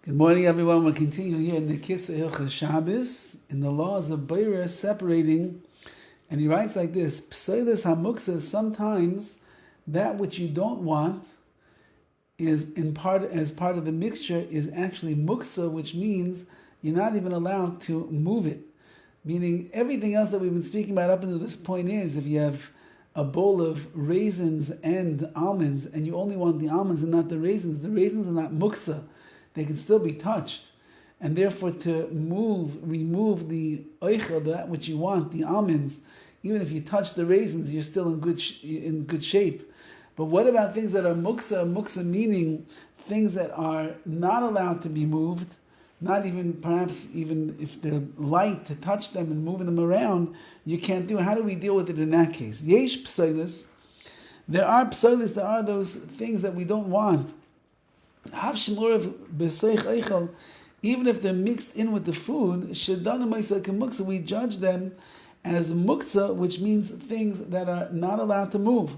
Good morning, everyone. We're continuing here in the KITZUR HILCHOS SHABBOS in the laws of Beirah separating, and he writes like this: Pseilis hamuksa. Sometimes that which you don't want is as part of the mixture is actually muksa, which means you're not even allowed to move it. Meaning everything else that we've been speaking about up until this point is if you have a bowl of raisins and almonds, and you only want the almonds and not the raisins are not muksa. They can still be touched, and therefore to remove the oichel, that which you want, the almonds, even if you touch the raisins, you're still in good shape. But what about things that are muksa? Muksa meaning things that are not allowed to be moved, not even perhaps even if they're light to touch them and moving them around, you can't do. How do we deal with it in that case? Yesh pseilis. There are pseilis. There are those things that we don't want. Even if they're mixed in with the food, we judge them as muktzah, which means things that are not allowed to move.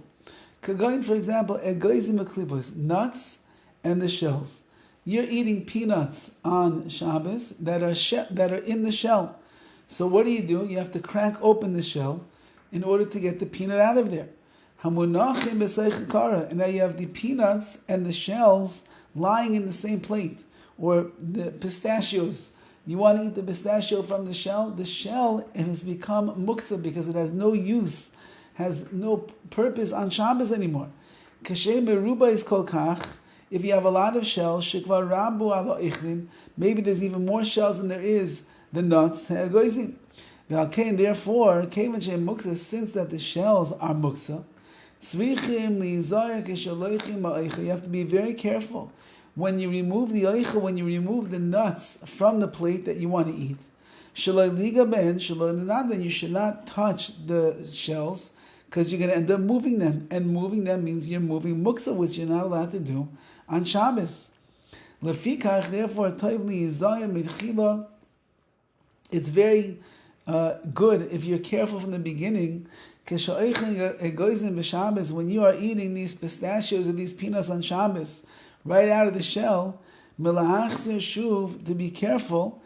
For example, nuts and the shells. You're eating peanuts on Shabbos that are in the shell. So what do? You have to crack open the shell in order to get the peanut out of there. And now you have the peanuts and the shells lying in the same plate, or the pistachios. You want to eat the pistachio from the shell? The shell has become muktzah because it has no use, has no purpose on Shabbos anymore. Kashem meruba is kol kach. If you have a lot of shells, shekvar rambu ala ichlin, maybe there's even more shells than there is the nuts. Therefore, kevan shem muktzah, since that the shells are muktzah, you have to be very careful when you remove the oichel, when you remove the nuts from the plate that you want to eat. Then you should not touch the shells because you're going to end up moving them. And moving them means you're moving muktzah, which you're not allowed to do on Shabbos. Therefore, it's very good if you're careful from the beginning. When you are eating these pistachios or these peanuts on Shabbos, right out of the shell, to be careful.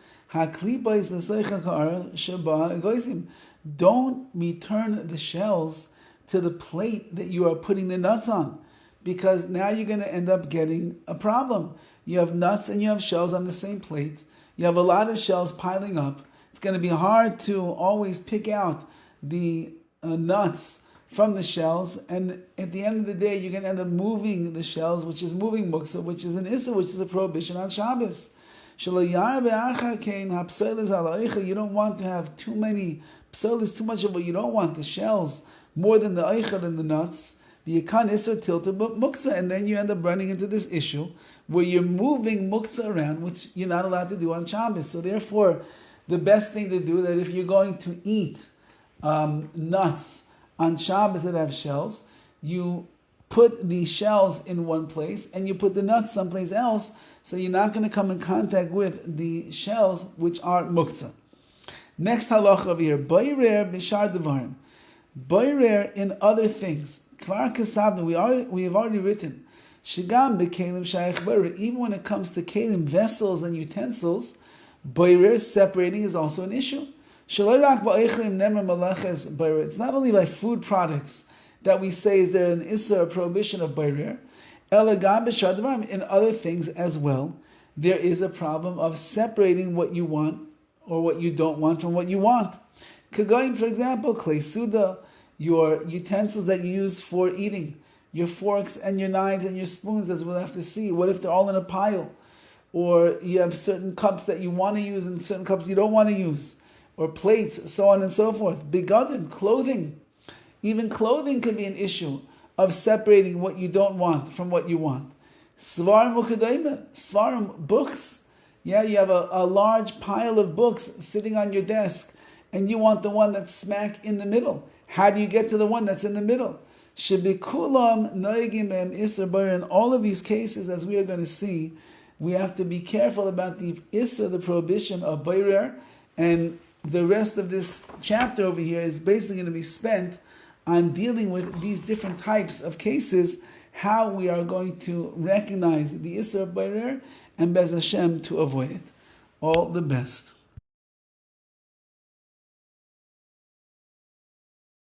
Don't return the shells to the plate that you are putting the nuts on, because now you're going to end up getting a problem. You have nuts and you have shells on the same plate. You have a lot of shells piling up. It's going to be hard to always pick out the nuts from the shells, and at the end of the day, you're going to end up moving the shells, which is moving muktzah, which is an issa, which is a prohibition on Shabbos. You don't want to have too many psolis, too much of what you don't want, the shells, more than the eichel and the nuts. And then you end up running into this issue where you're moving muktzah around, which you're not allowed to do on Shabbos. So therefore, the best thing to do, that if you're going to eat nuts on Shabbos that have shells, you put the shells in one place and you put the nuts someplace else, so you're not going to come in contact with the shells, which are muktzah. Next halacha over here, boirer b'shar devarim, boirer in other things. Kvar kasavna, we have already written, shigam b'kelim shayich boirer, even when it comes to kelim, vessels and utensils, boirer separating is also an issue. It's not only by food products that we say is there an issa, a prohibition of bayrer. In other things as well, there is a problem of separating what you want or what you don't want from what you want. Kagoyin, for example, klei suda, your utensils that you use for eating, your forks and your knives and your spoons, as we'll have to see. What if they're all in a pile? Or you have certain cups that you want to use and certain cups you don't want to use. Or plates, so on and so forth. Begadim, clothing. Even clothing can be an issue of separating what you don't want from what you want. Svarim ukadayma, svarim, books. Yeah, you have a large pile of books sitting on your desk, and you want the one that's smack in the middle. How do you get to the one that's in the middle? Shebikulam noigim isser bayr. In all of these cases, as we are going to see, we have to be careful about the isser, the prohibition of bayr, and the rest of this chapter over here is basically going to be spent on dealing with these different types of cases, how we are going to recognize the Isser of Bayrer, and Bez Hashem to avoid it. All the best.